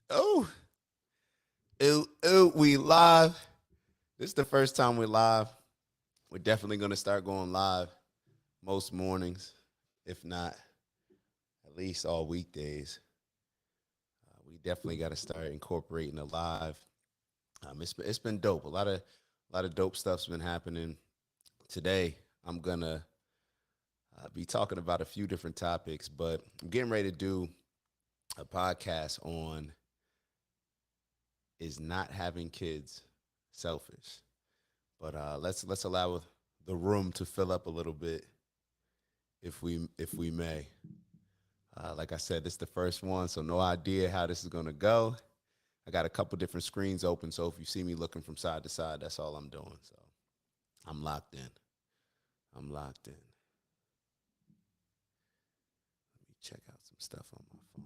Oh, we live. This is the first time we're live. We're definitely going to start going live most mornings, if not at least all weekdays. We definitely got to start incorporating the live. It's been dope. A lot of dope stuff's been happening. Today, I'm gonna be talking about a few different topics, but I'm getting ready to do a podcast on is not having kids selfish. But let's allow the room to fill up a little bit, if we may. Like I said, this is the first one, so no idea how this is gonna go. I got a couple different screens open, so if you see me looking from side to side, that's all I'm doing. So I'm locked in. I'm locked in. Let me check out some stuff on my phone.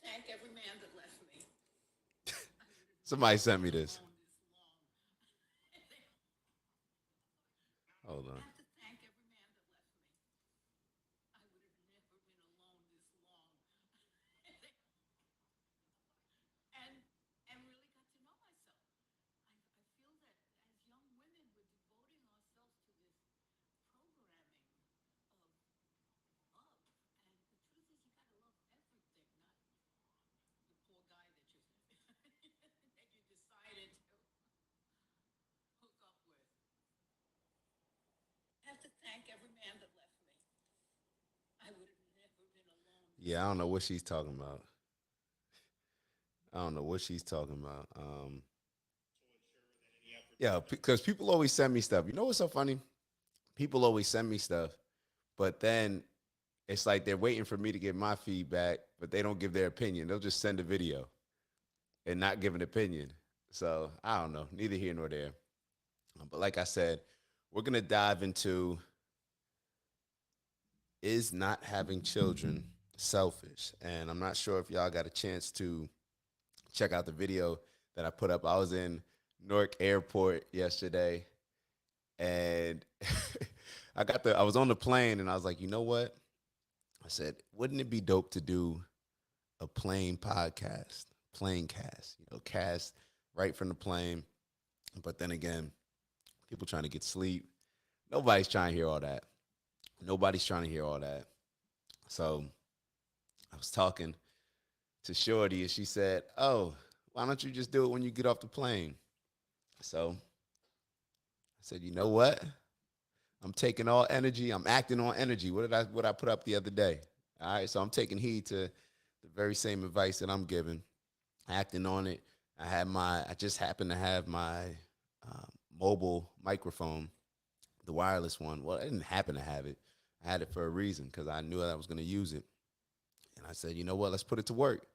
Thank every man that left me. Somebody sent me this. Hold on. Yeah, I don't know what she's talking about. I don't know what she's talking about. Yeah, because people always send me stuff. You know what's so funny? People always send me stuff, but then it's like they're waiting for me to give my feedback, but they don't give their opinion. They'll just send a video and not give an opinion. So I don't know, neither here nor there. But like I said, we're gonna dive into is not having children selfish, and I'm not sure if y'all got a chance to check out the video that I put up. I was in Newark Airport yesterday, and I was on the plane, and I was like, you know what? I said, wouldn't it be dope to do a plane podcast, plane cast, cast right from the plane. But then again, people trying to get sleep. Nobody's trying to hear all that. Nobody's trying to hear all that. So I was talking to Shorty, and she said, "Oh, why don't you just do it when you get off the plane?" So I said, "You know what? I'm taking all energy. I'm acting on energy. What I put up the other day? All right, so I'm taking heed to the very same advice that I'm giving, acting on it. I just happened to have my um, mobile microphone, the wireless one. Well, I didn't happen to have it. I had it for a reason because I knew that I was going to use it. And I said, you know what? Let's put it to work.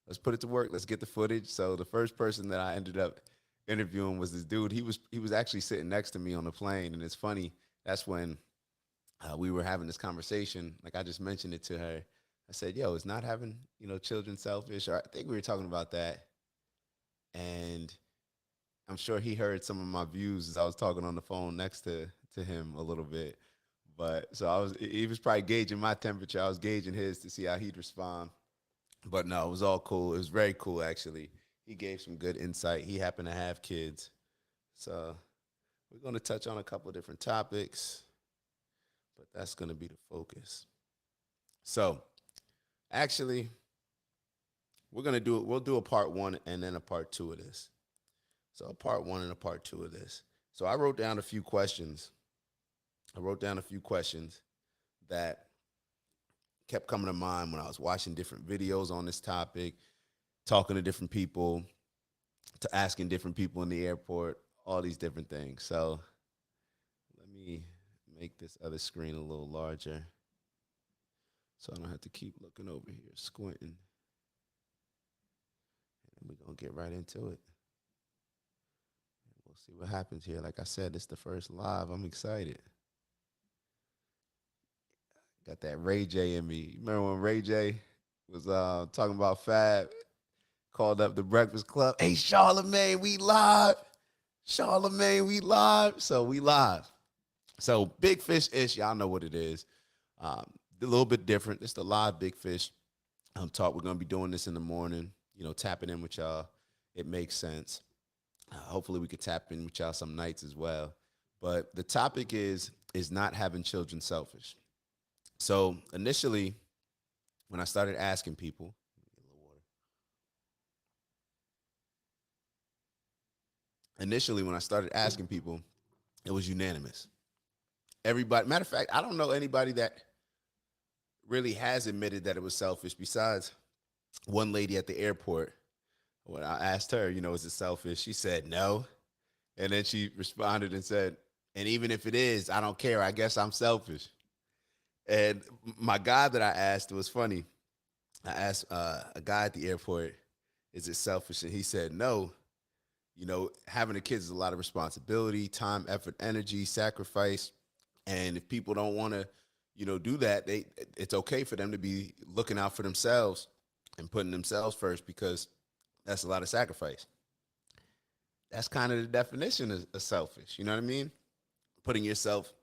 Let's put it to work. Let's get the footage. So the first person that I ended up interviewing was this dude. He was actually sitting next to me on the plane, and it's funny. That's when we were having this conversation. Like I just mentioned it to her. I said, "Yo, it's not having children selfish." Or I think we were talking about that, and I'm sure he heard some of my views as I was talking on the phone next to him a little bit. But so he was probably gauging my temperature. I was gauging his to see how he'd respond. But no, it was all cool. It was very cool actually. He gave some good insight. He happened to have kids. So we're going to touch on a couple of different topics, but that's going to be the focus. So actually, we'll do a part one and then a part two of this. So a part one and a part two of this. So I wrote down a few questions. I wrote down a few questions that kept coming to mind when I was watching different videos on this topic, talking to different people, to asking different people in the airport, all these different things. So let me make this other screen a little larger so I don't have to keep looking over here, squinting. And we're going to get right into it. We'll see what happens here. Like I said, it's the first live. I'm excited. Got that Ray J in me. You remember when Ray J was talking about Fab? Called up the Breakfast Club. Hey, Charlemagne, we live. Charlemagne, we live. So we live. So Big Fish ish, y'all know what it is. A little bit different. It's the live Big Fish talk. We're gonna be doing this in the morning. Tapping in with y'all. It makes sense. Hopefully, we could tap in with y'all some nights as well. But the topic is not having children selfish. So initially, when I started asking people, it was unanimous. Everybody, matter of fact, I don't know anybody that really has admitted that it was selfish besides one lady at the airport. When I asked her, is it selfish? She said no. And then she responded and said, and even if it is, I don't care. I guess I'm selfish. And my guy that I asked, it was funny. I asked a guy at the airport, is it selfish? And he said no. Having a kid is a lot of responsibility, time, effort, energy, sacrifice. And if people don't want to, do that, it's okay for them to be looking out for themselves and putting themselves first because that's a lot of sacrifice. That's kind of the definition of selfish. You know what I mean? Putting yourself,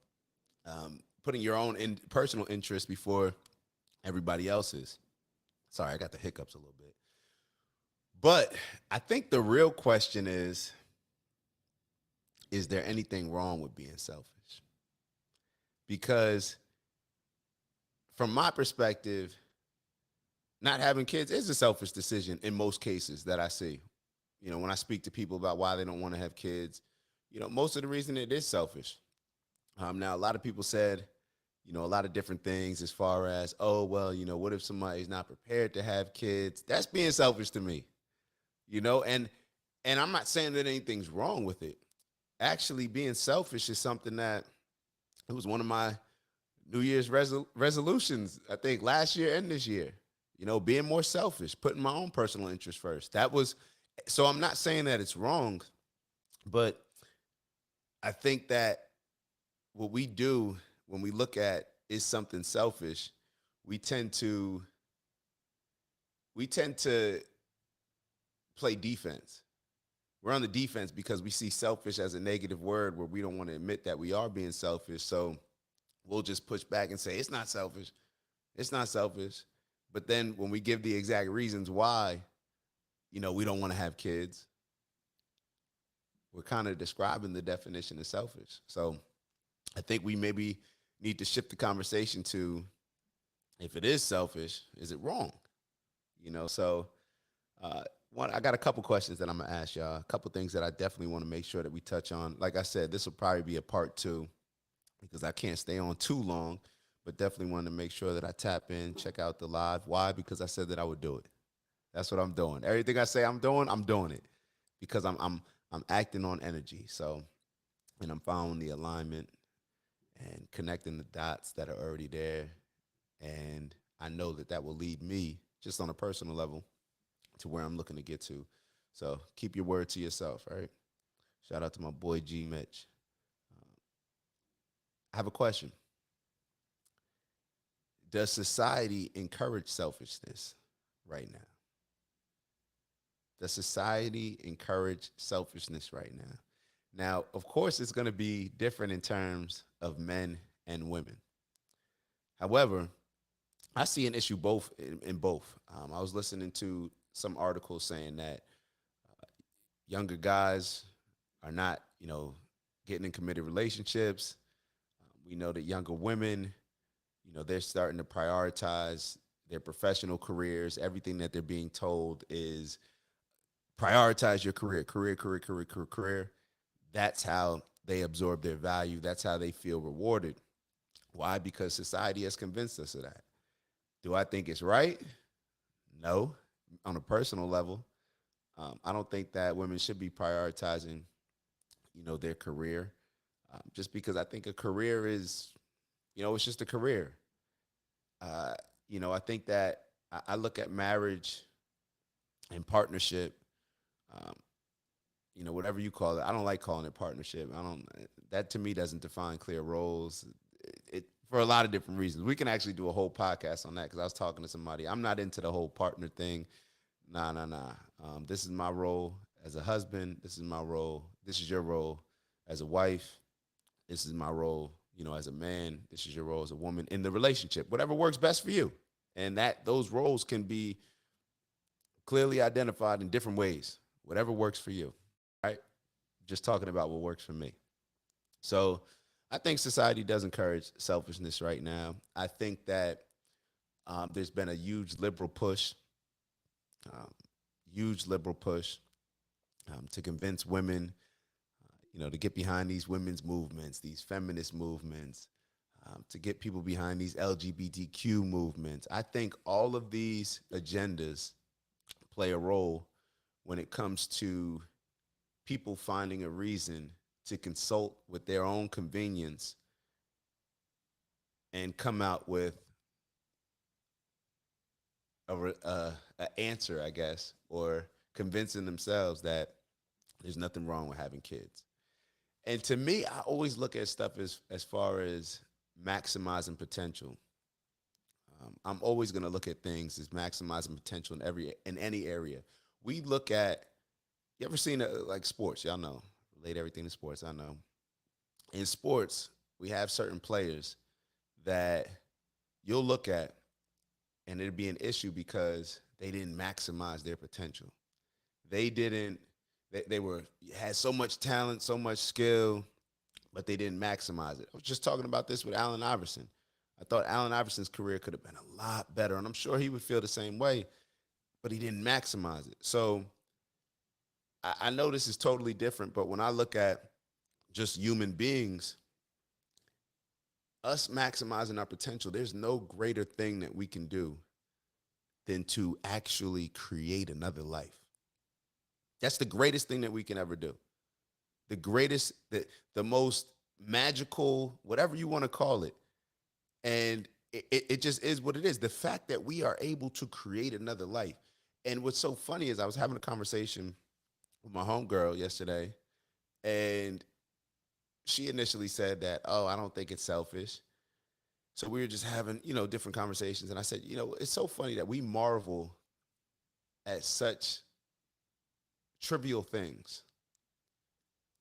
putting your own personal interest before everybody else's. Sorry, I got the hiccups a little bit. But I think the real question is there anything wrong with being selfish? Because from my perspective, not having kids is a selfish decision in most cases that I see. When I speak to people about why they don't want to have kids, most of the reason it is selfish. Now, a lot of people said, a lot of different things as far as, oh, well, what if somebody's not prepared to have kids? That's being selfish to me, and I'm not saying that anything's wrong with it. Actually, being selfish is something that it was one of my New Year's resolutions, I think, last year and this year. Being more selfish, putting my own personal interest first. So I'm not saying that it's wrong, but I think that what we do when we look at is something selfish, we tend to play defense. We're on the defense because we see selfish as a negative word where we don't want to admit that we are being selfish. So we'll just push back and say, it's not selfish. It's not selfish. But then when we give the exact reasons why, we don't want to have kids, we're kind of describing the definition of selfish. So I think we maybe need to shift the conversation to, if it is selfish, is it wrong? So I got a couple questions that I'm going to ask y'all, a couple things that I definitely want to make sure that we touch on. Like I said, this will probably be a part 2 because I can't stay on too long, but definitely want to make sure that I tap in, check out the live. Why? Because I said that I would do it. That's what I'm doing. Everything I say I'm doing it because I'm acting on energy. So, and I'm following the alignment and connecting the dots that are already there. And I know that will lead me just on a personal level to where I'm looking to get to. So keep your word to yourself, all right? Shout out to my boy G Mitch. I have a question. Does society encourage selfishness right now? Does society encourage selfishness right now? Now, of course, it's going to be different in terms of men and women. However, I see an issue in both. I was listening to some articles saying that younger guys are not, getting in committed relationships. We know that younger women, they're starting to prioritize their professional careers. Everything that they're being told is prioritize your career. That's how they absorb their value. That's how they feel rewarded. Why? Because society has convinced us of that. Do I think it's right? No. On a personal level, I don't think that women should be prioritizing, their career, just because I think a career is, it's just a career. I think that I look at marriage and partnership, um, whatever you call it. I don't like calling it partnership. That to me doesn't define clear roles. It for a lot of different reasons. We can actually do a whole podcast on that because I was talking to somebody. I'm not into the whole partner thing. Nah. This is my role as a husband. This is my role. This is your role as a wife. This is my role, as a man. This is your role as a woman in the relationship. Whatever works best for you, and that those roles can be clearly identified in different ways. Whatever works for you, right? Just talking about what works for me. So, I think society does encourage selfishness right now. I think that there's been a um, huge liberal push to convince women, to get behind these women's movements, these feminist movements, to get people behind these LGBTQ movements. I think all of these agendas play a role when it comes to people finding a reason to consult with their own convenience and come out with a answer, I guess, or convincing themselves that there's nothing wrong with having kids. And to me, I always look at stuff as far as maximizing potential. I'm always going to look at things as maximizing potential in any area. We look at, you ever seen like sports? Y'all know, relate everything to sports. I know. In sports, we have certain players that you'll look at, and it'd be an issue because they didn't maximize their potential. They didn't. They were had so much talent, so much skill, but they didn't maximize it. I was just talking about this with Allen Iverson. I thought Allen Iverson's career could have been a lot better, and I'm sure he would feel the same way, but he didn't maximize it. So I know this is totally different, but when I look at just human beings, us maximizing our potential, there's no greater thing that we can do than to actually create another life. That's the greatest thing that we can ever do. The greatest, the most magical, whatever you want to call it. And it just is what it is. The fact that we are able to create another life. And what's so funny is I was having a conversation with my homegirl yesterday, and she initially said that, oh, I don't think it's selfish. So we were just having, different conversations. And I said, it's so funny that we marvel at such trivial things.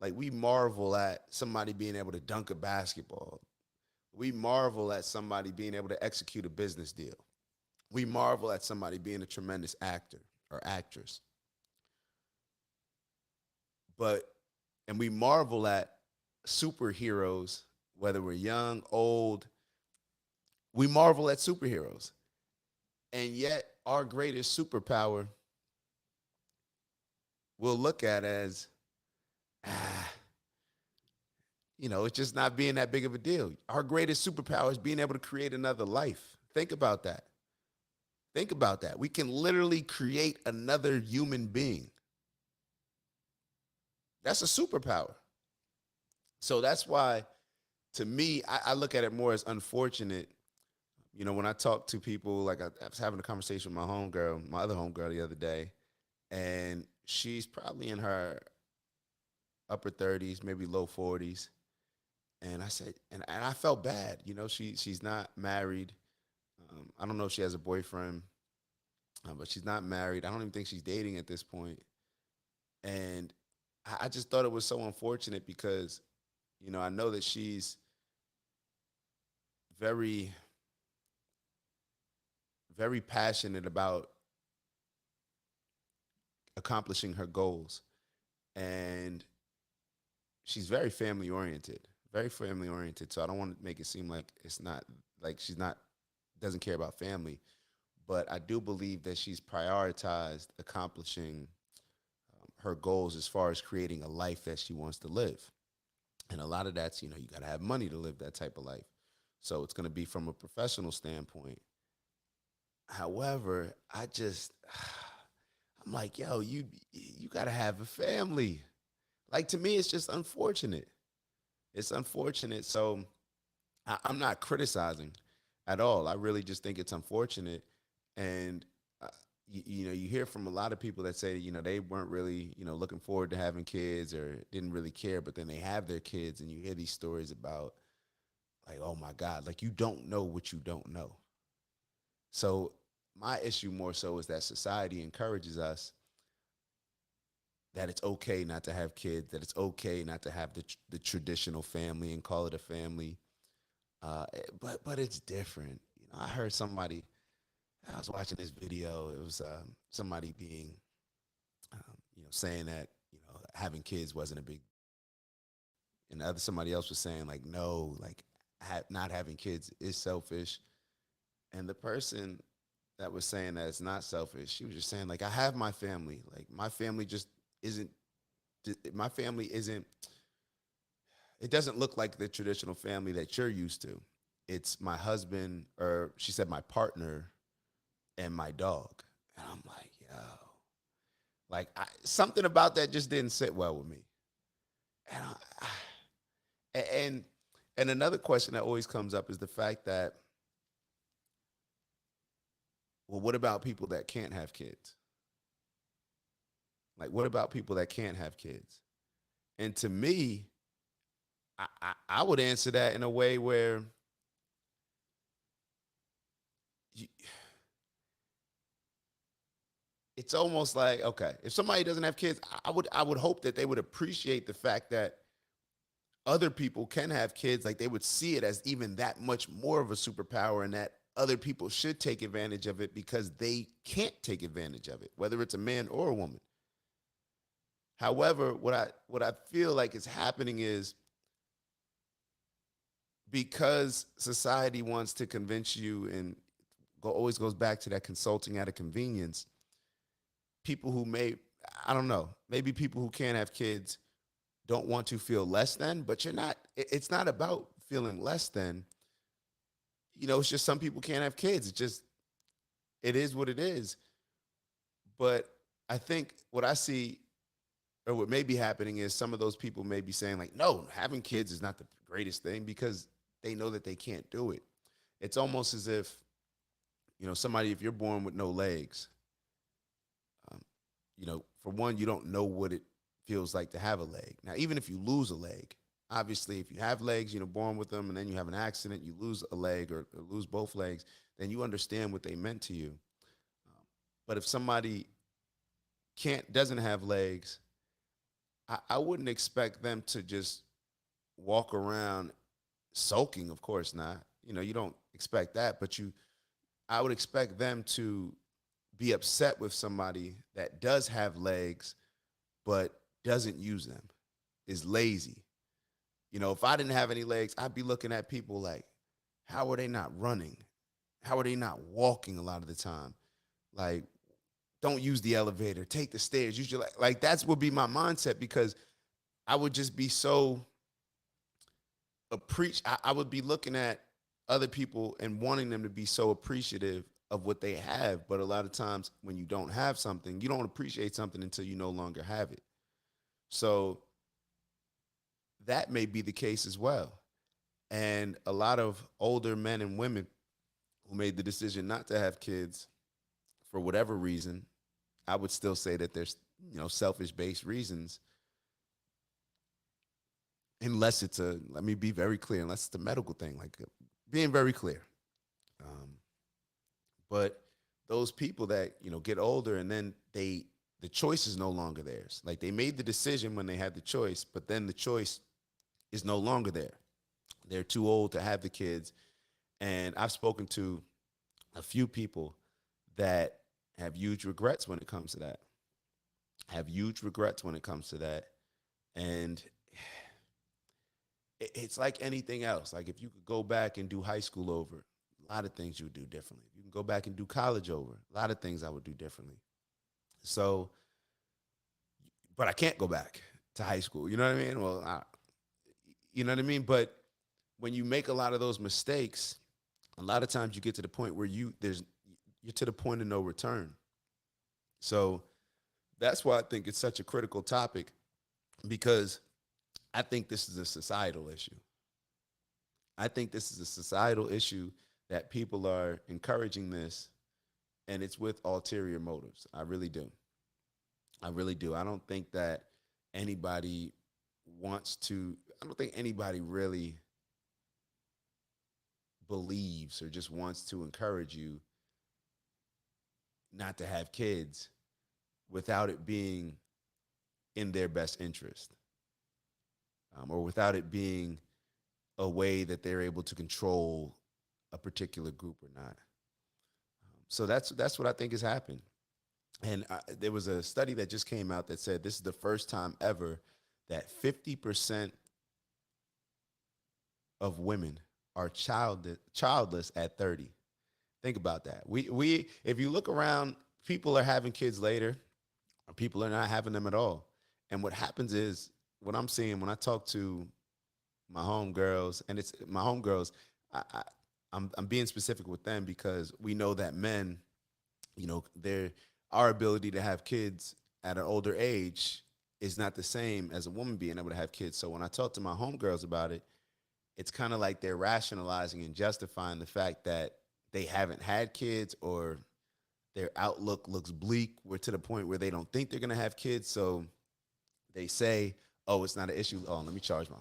Like we marvel at somebody being able to dunk a basketball. We marvel at somebody being able to execute a business deal. We marvel at somebody being a tremendous actor or actress. But, and we marvel at superheroes, whether we're young, old, we marvel at superheroes. And yet, our greatest superpower we'll look at as, ah, it's just not being that big of a deal. Our greatest superpower is being able to create another life. Think about that. Think about that. We can literally create another human being. That's a superpower. So that's why, to me, I look at it more as unfortunate. When I talk to people, like I was having a conversation with my other homegirl the other day, and she's probably in her upper 30s, maybe low 40s. And I said, and I felt bad. She's not married. I don't know if she has a boyfriend, but she's not married. I don't even think she's dating at this point. And I just thought it was so unfortunate because, I know that she's very, very passionate about accomplishing her goals. And she's very family oriented, very family oriented. So I don't want to make it seem like it's not like she's not doesn't care about family, but I do believe that she's prioritized accomplishing her goals as far as creating a life that she wants to live. And a lot of that's, you got to have money to live that type of life. So it's going to be from a professional standpoint. However, I'm like, yo, you got to have a family. Like to me, it's just unfortunate. It's unfortunate. So I'm not criticizing at all. I really just think it's unfortunate. And you hear from a lot of people that say, they weren't really, looking forward to having kids or didn't really care, but then they have their kids, and you hear these stories about like, oh my God, like you don't know what you don't know. So my issue more so is that society encourages us that it's okay not to have kids, that it's okay not to have the traditional family and call it a family. But it's different. I heard somebody. I was watching this video. It was somebody being, saying that having kids wasn't a big, and other somebody else was saying like no, like not having kids is selfish. And the person that was saying that it's not selfish, she was just saying like I have my family. Like my family just isn't. My family isn't. It doesn't look like the traditional family that you're used to. It's my husband, or she said my partner, and my dog. And I'm like, yo, like something about that just didn't sit well with me. And and and another question that always comes up is the fact that, well, what about people that can't have kids? Like, what about people that can't have kids? And to me, I would answer that in a way where you, it's almost like, okay, if somebody doesn't have kids, I would hope that they would appreciate the fact that other people can have kids. Like they would see it as even that much more of a superpower, and that other people should take advantage of it because they can't take advantage of it, whether it's a man or a woman. However, what I feel like is happening is, because society wants to convince you, and always goes back to that consulting out of convenience, people who may, I don't know, maybe people who can't have kids don't want to feel less than, but you're not, it's not about feeling less than. It's just some people can't have kids. It is what it is. But I think what I see, or what may be happening, is some of those people may be saying like, no, having kids is not the greatest thing, because they know that they can't do it. It's almost as if, somebody, if you're born with no legs, um, for one, you don't know what it feels like to have a leg. Now, even if you lose a leg, obviously, if you have legs, born with them, and then you have an accident, you lose a leg, or lose both legs, then you understand what they meant to you. But if somebody doesn't have legs, I wouldn't expect them to just walk around sulking. Of course not. You don't expect that, but I would expect them to be upset with somebody that does have legs but doesn't use them, is lazy. If I didn't have any legs, I'd be looking at people like, how are they not running? How are they not walking a lot of the time? Like, don't use the elevator, take the stairs. Use your like that's would be my mindset, because I would just be so I would be looking at other people and wanting them to be so appreciative of what they have. But a lot of times when you don't have something, you don't appreciate something until you no longer have it. So that may be the case as well. And a lot of older men and women who made the decision not to have kids for whatever reason, I would still say that there's, selfish based reasons, unless it's let me be very clear, unless it's a medical thing, like being very clear. Um, but those people that, get older, and then the choice is no longer theirs. Like they made the decision when they had the choice, but then the choice is no longer there. They're too old to have the kids. And I've spoken to a few people that have huge regrets when it comes to that. Have huge regrets when it comes to that. And it's like anything else. Like if you could go back and do high school over, a lot of things you would do differently. If you can go back and do college over, a lot of things I would do differently. So, but I can't go back to high school. You know what I mean? Well, you know what I mean? But when you make a lot of those mistakes, a lot of times you get to the point where you're to the point of no return. So that's why I think it's such a critical topic, because I think this is a societal issue. I think this is a societal issue that people are encouraging this, and it's with ulterior motives. I really do. I really do. I don't think that anybody I don't think anybody really believes or just wants to encourage you not to have kids without it being in their best interest, or without it being a way that they're able to control a particular group or not. So that's what I think has happened. And there was a study that just came out that said this is the first time ever that 50% of women are childless at 30. Think about that. We if you look around, people are having kids later, or people are not having them at all. And what happens is what I'm seeing when I talk to my homegirls, and it's my homegirls, I'm being specific with them because we know that men, their our ability to have kids at an older age is not the same as a woman being able to have kids. So when I talk to my homegirls about it, it's kind of like they're rationalizing and justifying the fact that they haven't had kids, or their outlook looks bleak. We're to the point where they don't think they're going to have kids. So they say, oh, it's not an issue. Oh, let me charge my.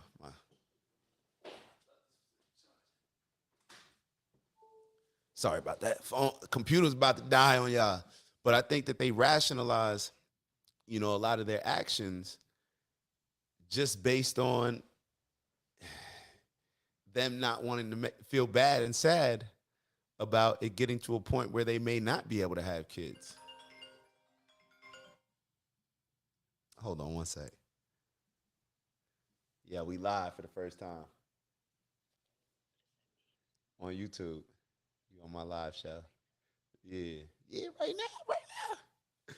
Sorry about that. Phone, computer's about to die on y'all. But I think that they rationalize, a lot of their actions just based on them not wanting to feel bad and sad about it getting to a point where they may not be able to have kids. Hold on one sec. Yeah, we live for the first time on YouTube. You on my live show? Yeah, yeah, right now, right now.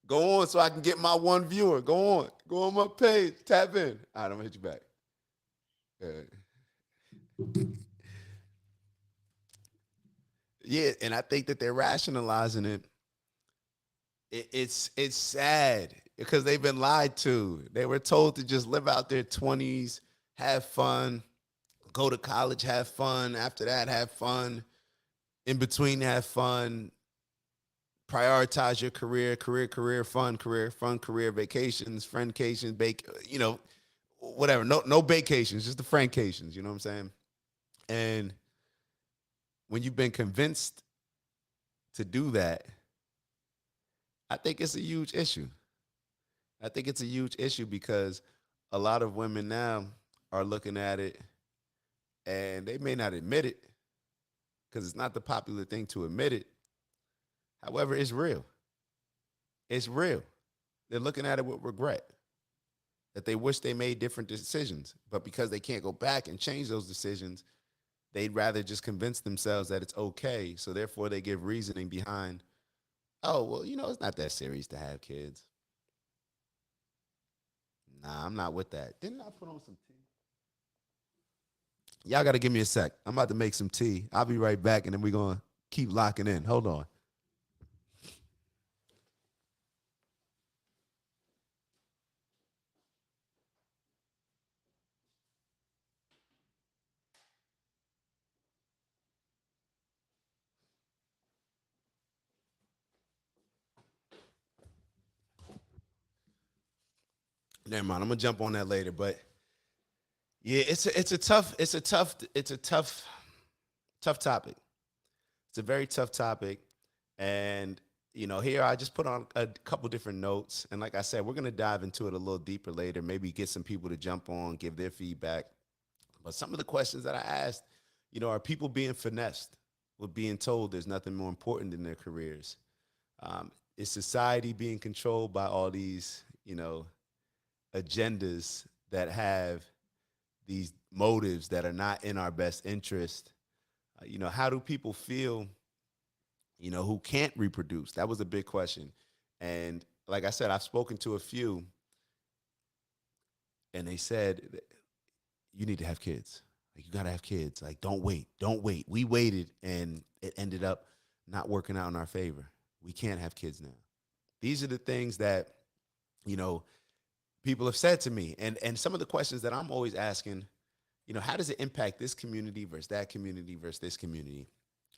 Go on so I can get my one viewer. Go on my page. Tap in. All right, I'm gonna hit you back. Yeah, and I think that they're rationalizing it. It's sad because they've been lied to. They were told to just live out their 20s, have fun, go to college, have fun. After that, have fun. In between, have fun. Prioritize your career, fun, career, vacations, friendcations, whatever. No vacations, just the friendcations. You know what I'm saying? And when you've been convinced to do that, I think it's a huge issue. I think it's a huge issue because a lot of women now are looking at it, and they may not admit it because it's not the popular thing to admit it. However, it's real. It's real. They're looking at it with regret that they wish they made different decisions, but because they can't go back and change those decisions, they'd rather just convince themselves that it's okay. So therefore, they give reasoning behind, oh, well, it's not that serious to have kids. Nah, I'm not with that. Didn't I put on some tea? Y'all got to give me a sec. I'm about to make some tea. I'll be right back, and then we're going to keep locking in. Hold on. Never mind. I'm gonna jump on that later. But yeah, tough topic. It's a very tough topic, and here I just put on a couple different notes, and like I said, we're gonna dive into it a little deeper later. Maybe get some people to jump on, give their feedback. But some of the questions that I asked, are people being finessed with being told there's nothing more important than their careers? Is society being controlled by all these, agendas that have these motives that are not in our best interest? How do people feel, who can't reproduce? That was a big question. And like I said, I've spoken to a few, and they said, you need to have kids. Like, you got to have kids. Like, don't wait. We waited, and it ended up not working out in our favor. We can't have kids now. These are the things that, you know, people have said to me. And some of the questions that I'm always asking, how does it impact this community versus that community versus this community?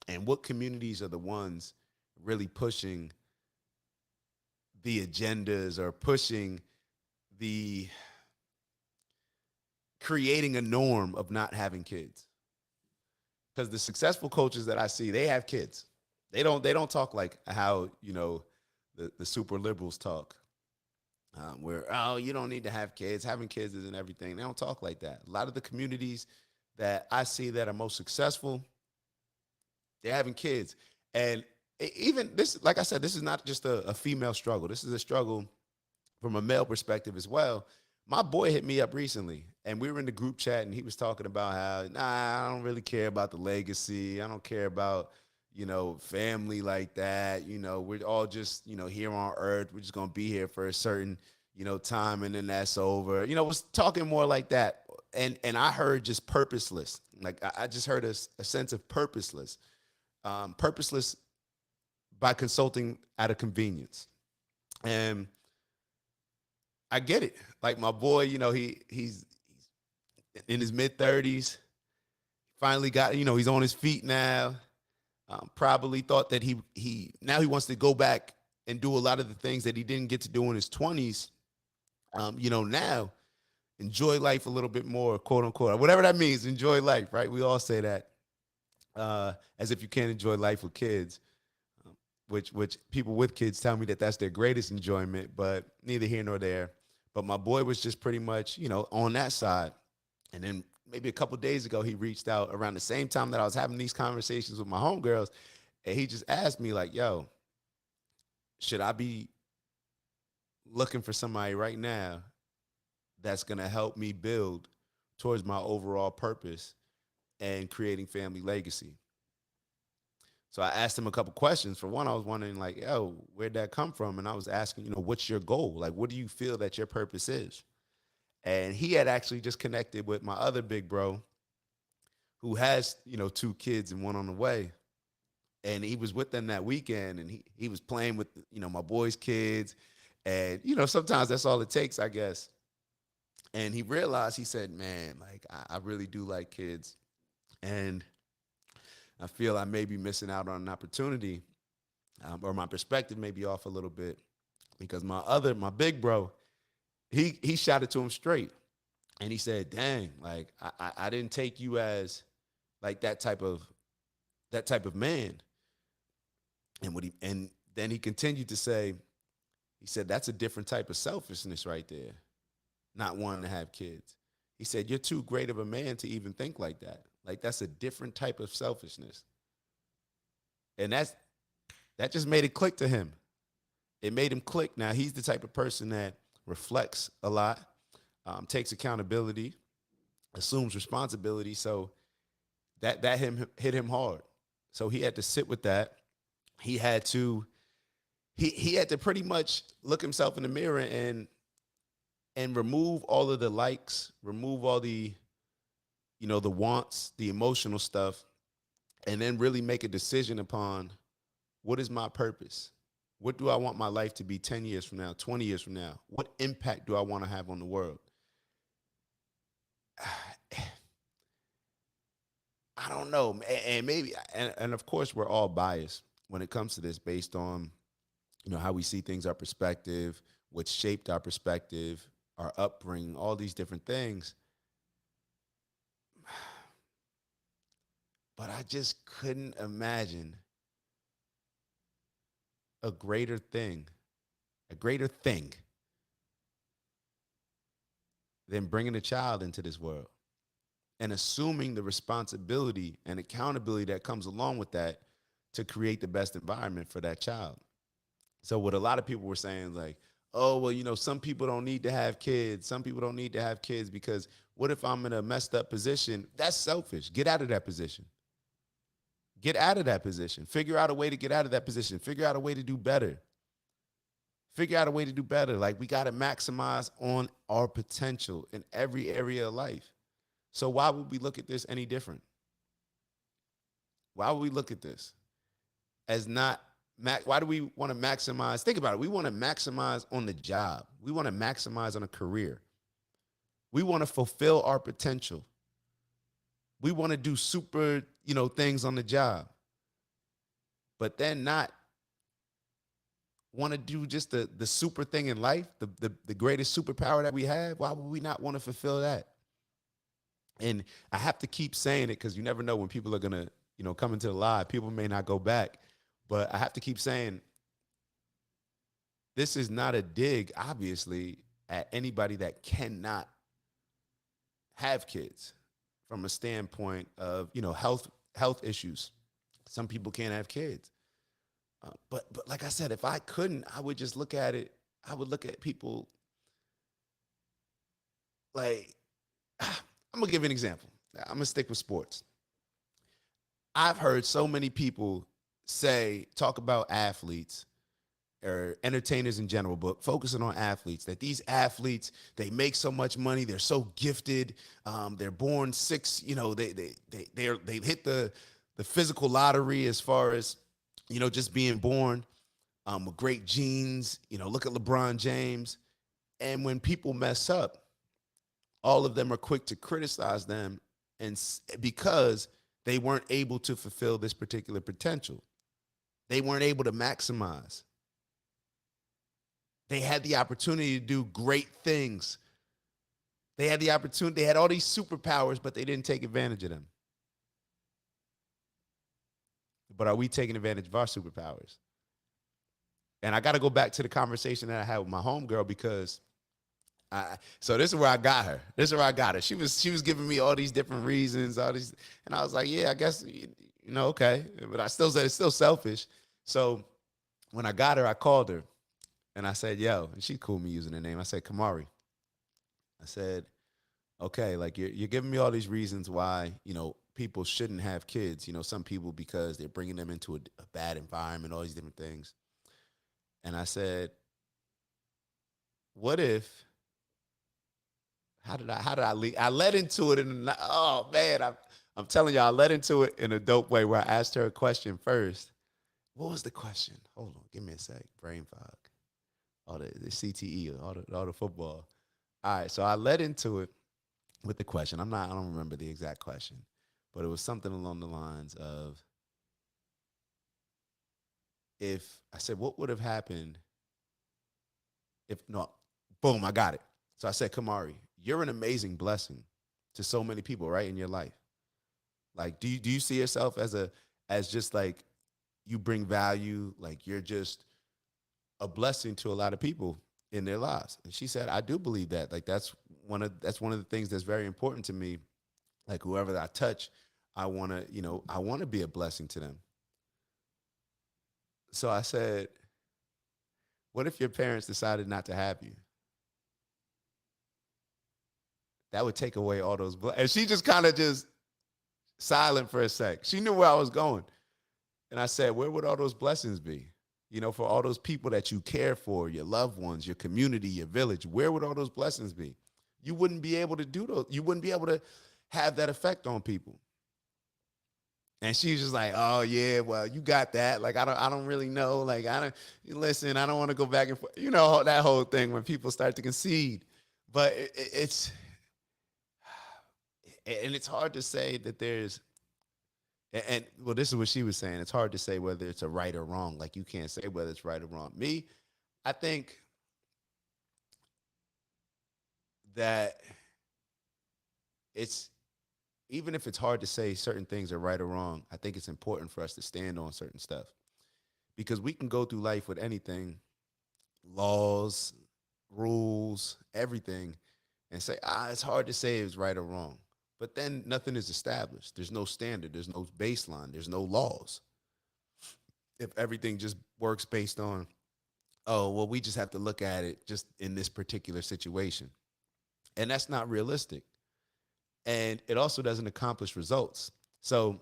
And what communities are the ones really pushing the agendas or pushing the creating a norm of not having kids? Because the successful coaches that I see, they have kids. They don't talk like how, the super liberals talk. where, oh, you don't need to have kids. Having kids isn't everything. They don't talk like that. A lot of the communities that I see that are most successful, they're having kids. And even this, like I said, this is not just a female struggle. This is a struggle from a male perspective as well. My boy hit me up recently, and we were in the group chat, and he was talking about how, nah, I don't really care about the legacy. I don't care about, family like that. We're all just, here on earth. We're just going to be here for a certain, time, and then that's over. Was talking more like that. And I heard just purposeless. Like, I just heard a sense of purposeless by consulting out of convenience. And I get it. Like my boy, he's in his mid-30s. Finally got, he's on his feet now. Probably thought that he now he wants to go back and do a lot of the things that he didn't get to do in his 20s. Now enjoy life a little bit more, quote unquote, whatever that means. Enjoy life, right? We all say that, as if you can't enjoy life with kids. Which people with kids tell me that that's their greatest enjoyment, but neither here nor there. But my boy was just pretty much, on that side. And then maybe a couple days ago, he reached out around the same time that I was having these conversations with my homegirls. And he just asked me, like, yo, should I be looking for somebody right now that's going to help me build towards my overall purpose and creating family legacy? So I asked him a couple questions. For one, I was wondering, like, yo, where'd that come from? And I was asking, what's your goal? Like, what do you feel that your purpose is? And he had actually just connected with my other big bro who has, two kids and one on the way. And he was with them that weekend, and he was playing with, my boy's kids. And, sometimes that's all it takes, I guess. And he realized, he said, man, like, I really do like kids. And I feel I may be missing out on an opportunity, or my perspective may be off a little bit, because my big bro, he shot it to him straight. And he said, dang, like, I didn't take you as like that type of man. And then he continued to say, he said, that's a different type of selfishness right there, not wanting to have kids. He said, you're too great of a man to even think like that. Like, that's a different type of selfishness. And that just made it click to him. It made him click. Now, he's the type of person that reflects a lot, takes accountability, assumes responsibility. So that hit him hard. So he had to sit with that. He had to he had to pretty much look himself in the mirror and remove all of the likes, remove all the wants, the emotional stuff, and then really make a decision upon, what is my purpose? What do I want my life to be 10 years from now, 20 years from now? What impact do I want to have on the world? I don't know. And maybe, and of course, we're all biased when it comes to this, based on, how we see things, our perspective, what shaped our perspective, our upbringing, all these different things. But I just couldn't imagine a greater thing, than bringing a child into this world and assuming the responsibility and accountability that comes along with that, to create the best environment for that child. So what a lot of people were saying, like, oh, well, some people don't need to have kids. Some people don't need to have kids because what if I'm in a messed up position? That's selfish. Get out of that position. Get out of that position. Figure out a way to get out of that position. Figure out a way to do better. Figure out a way to do better. Like, we got to maximize on our potential in every area of life. So why would we look at this any different? Why would we look at this as not, why do we want to maximize? Think about it. We want to maximize on the job. We want to maximize on a career. We want to fulfill our potential. We want to do super, things on the job, but then not want to do just the super thing in life, the greatest superpower that we have. Why would we not want to fulfill that? And I have to keep saying it, because you never know when people are going to, come into the live. People may not go back, but I have to keep saying, this is not a dig, obviously, at anybody that cannot have kids from a standpoint of, health issues. Some people can't have kids. But like I said, if I couldn't, I would just look at it. I would look at people like, I'm gonna give you an example. I'm gonna stick with sports. I've heard so many people talk about athletes or entertainers in general, but focusing on athletes, that these athletes, they make so much money, they're so gifted, they're born six, they hit the physical lottery as far as, just being born with great genes. Look at LeBron James. And when people mess up, all of them are quick to criticize them, and because they weren't able to fulfill this particular potential, they weren't able to maximize. They had the opportunity to do great things. They had the opportunity, they had all these superpowers, but they didn't take advantage of them. But are we taking advantage of our superpowers? And I got to go back to the conversation that I had with my homegirl, because so this is where I got her. She was giving me all these different reasons, and I was like, yeah, I guess, okay. But I still said it's still selfish. So when I got her, I called her and I said, yo, and she cool me using the name. I said, Kamari. I said, okay, like you're giving me all these reasons why, people shouldn't have kids. Some people because they're bringing them into a bad environment, all these different things. And I said, what if, how did I lead? I led into it oh man, I'm telling you, I led into it in a dope way where I asked her a question first. What was the question? Hold on, give me a sec. Brain fog. All the CTE, all the football. All right, so I led into it with the question. I don't remember the exact question, but it was something along the lines of, if I said, what would have happened if no, boom, I got it. So I said, Kamari, you're an amazing blessing to so many people, right, in your life. Like, do you see yourself as just like, you bring value, like you're just a blessing to a lot of people in their lives? And she said, I do believe that. Like that's one of the things that's very important to me. Like whoever I touch, I want to be a blessing to them. So I said, what if your parents decided not to have you? That would take away all those. And she just kind of just silent for a sec. She knew where I was going. And I said, where would all those blessings be? For all those people that you care for, your loved ones, your community, your village, where would all those blessings be? You wouldn't be able to do those. You wouldn't be able to have that effect on people. And she's just like, oh yeah, well, you got that. Like, I don't really know. Like, listen, I don't want to go back and forth. That whole thing when people start to concede. But it's hard to say that there's, and well, this is what she was saying. It's hard to say whether it's a right or wrong. Like, you can't say whether it's right or wrong. Me, I think that it's, even if it's hard to say certain things are right or wrong, I think it's important for us to stand on certain stuff, because we can go through life with anything, laws, rules, everything, and say, it's hard to say it's right or wrong. But then nothing is established. There's no standard. There's no baseline. There's no laws. If everything just works based on, oh, well, we just have to look at it just in this particular situation. And that's not realistic. And it also doesn't accomplish results. So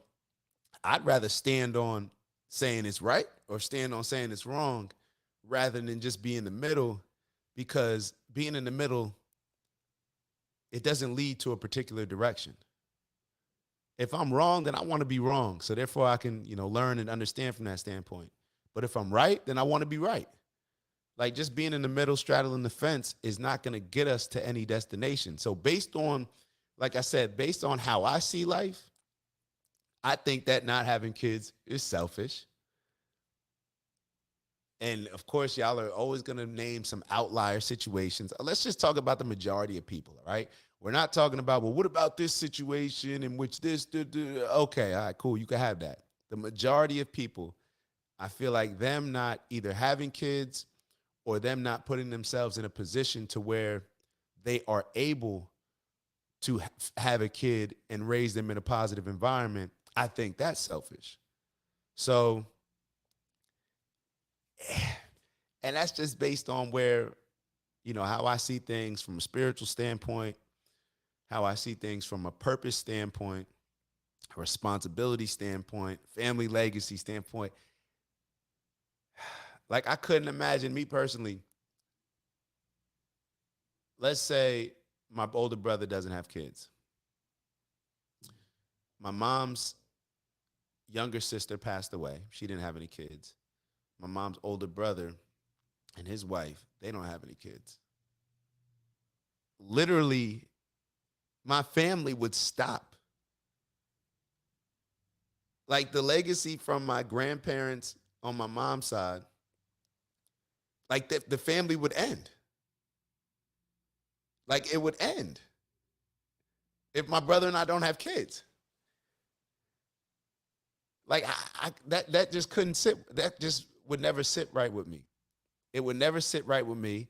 I'd rather stand on saying it's right or stand on saying it's wrong, rather than just be in the middle, because being in the middle, it doesn't lead to a particular direction. If I'm wrong, then I want to be wrong. So therefore I can, learn and understand from that standpoint. But if I'm right, then I want to be right. Like, just being in the middle, straddling the fence, is not going to get us to any destination. So based on, like I said, based on how I see life, I think that not having kids is selfish. And of course, y'all are always going to name some outlier situations. Let's just talk about the majority of people, all right? We're not talking about, well, what about this situation in which this, okay, all right, cool, you can have that. The majority of people, I feel like them not either having kids or them not putting themselves in a position to where they are able to have a kid and raise them in a positive environment, I think that's selfish. So, and that's just based on where, how I see things from a spiritual standpoint, how I see things from a purpose standpoint, a responsibility standpoint, family legacy standpoint. Like, I couldn't imagine me personally. Let's say my older brother doesn't have kids. My mom's younger sister passed away. She didn't have any kids. My mom's older brother and his wife, they don't have any kids. Literally, my family would stop. Like, the legacy from my grandparents on my mom's side, like the family would end. Like, it would end if my brother and I don't have kids. Like, that just couldn't sit. That just would never sit right with me. It would never sit right with me.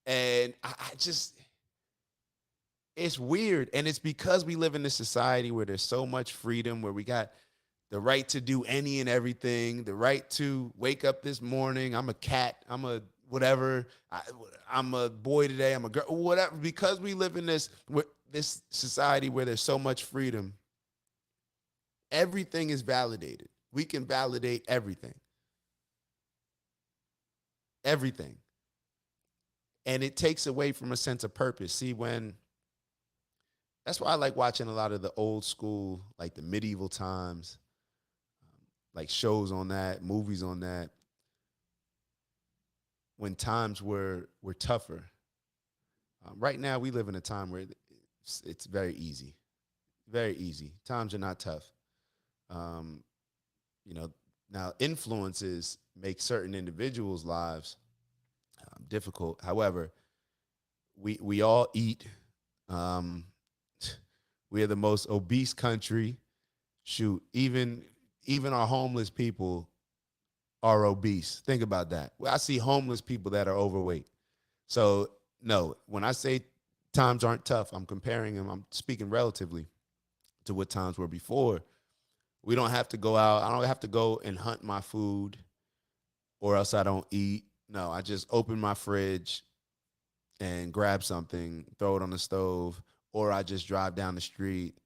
And I just, it's weird. And it's because we live in this society where there's so much freedom, where we got the right to do any and everything, the right to wake up this morning. I'm a cat. I'm a whatever. I'm a boy today. I'm a girl, whatever. Because we live in this society where there's so much freedom, everything is validated. We can validate everything. Everything. And it takes away from a sense of purpose. See, that's why I like watching a lot of the old school, like the medieval times, like shows on that, movies on that, when times were tougher. Right now, we live in a time where it's very easy. Very easy. Times are not tough. Um, now influences make certain individuals' lives difficult. However, we all eat. Um, we are the most obese country. Shoot, even our homeless people are obese. Think about that. I see homeless people that are overweight. So no, when I say times aren't tough, I'm comparing them. I'm speaking relatively to what times were before. We don't have to go out. I don't have to go and hunt my food, or else I don't eat. No, I just open my fridge and grab something, throw it on the stove, or I just drive down the street.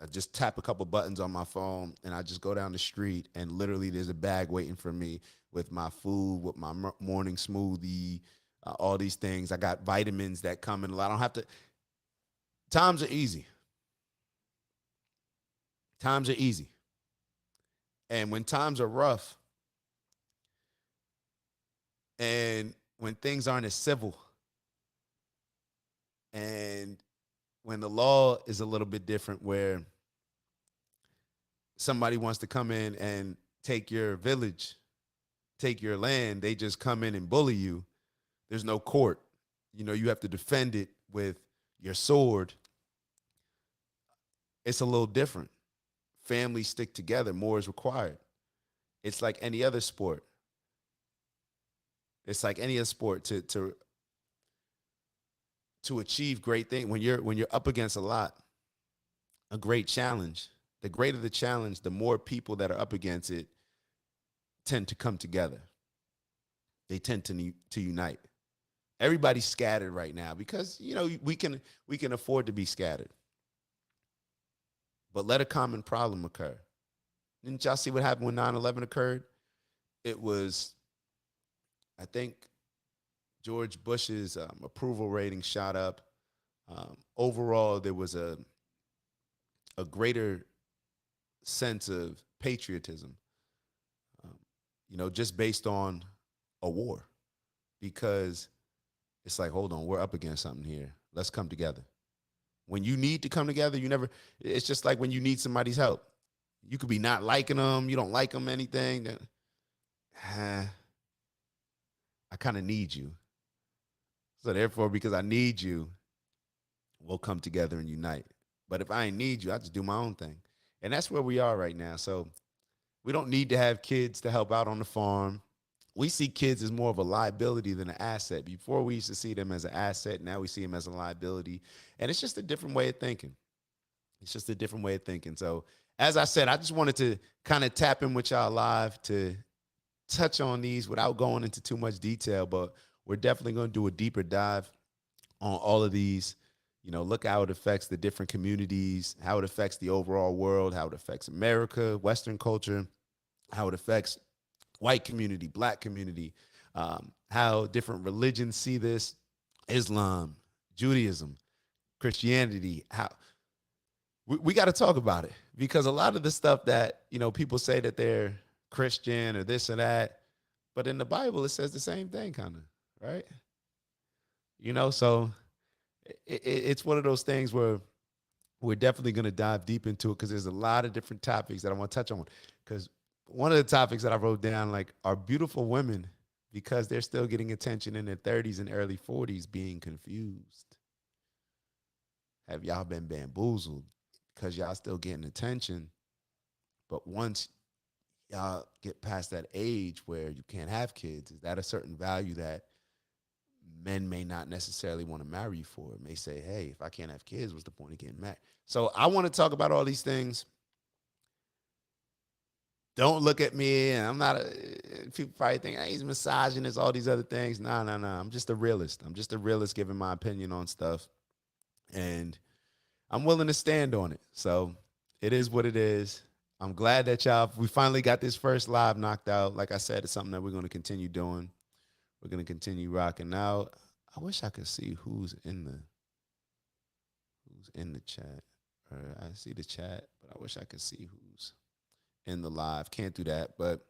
I just tap a couple buttons on my phone and I just go down the street, and literally there's a bag waiting for me with my food, with my morning smoothie, all these things. I got vitamins that come in. I don't have to. Times are easy. Times are easy. And when times are rough, and when things aren't as civil, and when the law is a little bit different, where somebody wants to come in and take your village, take your land, they just come in and bully you. There's no court. You have to defend it with your sword. It's a little different. Families stick together. More is required. It's like any other sport. It's like any other sport to achieve great things. When you're up against a great challenge, the greater the challenge, the more people that are up against it tend to come together. They tend to unite. Everybody's scattered right now because we can afford to be scattered. But let a common problem occur. Didn't y'all see what happened when 9/11 occurred? It was, I think, George Bush's approval rating shot up. Overall, there was a greater sense of patriotism, just based on a war, because it's like, hold on, we're up against something here. Let's come together. When you need to come together, it's just like when you need somebody's help. You could be not liking them, you don't like them, anything. I kind of need you. So therefore, because I need you, we'll come together and unite. But if I ain't need you, I just do my own thing. And that's where we are right now. So we don't need to have kids to help out on the farm. we see kids as more of a liability than an asset. Before we used to see them as an asset, now we see them as a liability. And it's just a different way of thinking. It's just a different way of thinking. So, as I said, I just wanted to kind of tap in with y'all live to touch on these without going into too much detail, but we're definitely going to do a deeper dive on all of these. Look how it affects the different communities, how it affects the overall world, how it affects America, Western culture, how it affects white community, black community, how different religions see this, Islam, Judaism, Christianity. How we got to talk about it, because a lot of the stuff that people say that they're Christian or this or that, but in the Bible it says the same thing, kind of, right? So it's one of those things where we're definitely going to dive deep into it, because there's a lot of different topics that I want to touch on. Because one of the topics that I wrote down, like, are beautiful women, because they're still getting attention in their 30s and early 40s, being confused? Have y'all been bamboozled because y'all still getting attention, but once y'all get past that age where you can't have kids, is that a certain value that men may not necessarily want to marry you for? It may say, hey, if I can't have kids, what's the point of getting married? So I want to talk about all these things. Don't look at me, and I'm not people probably think, hey, he's misogynist, all these other things. No, no, no. I'm just a realist. I'm just a realist giving my opinion on stuff. And I'm willing to stand on it. So it is what it is. I'm glad that we finally got this first live knocked out. Like I said, it's something that we're going to continue doing. We're going to continue rocking out. I wish I could see who's in the chat. I see the chat, but I wish I could see who's in the live. Can't do that, but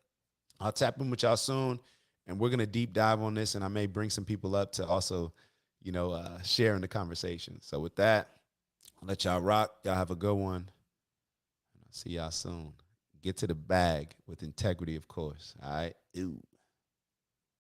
I'll tap in with y'all soon, and we're going to deep dive on this, and I may bring some people up to also, share in the conversation. So with that, I'll let y'all rock. Y'all have a good one. I'll see y'all soon. Get to the bag with integrity, of course. All right. Ew.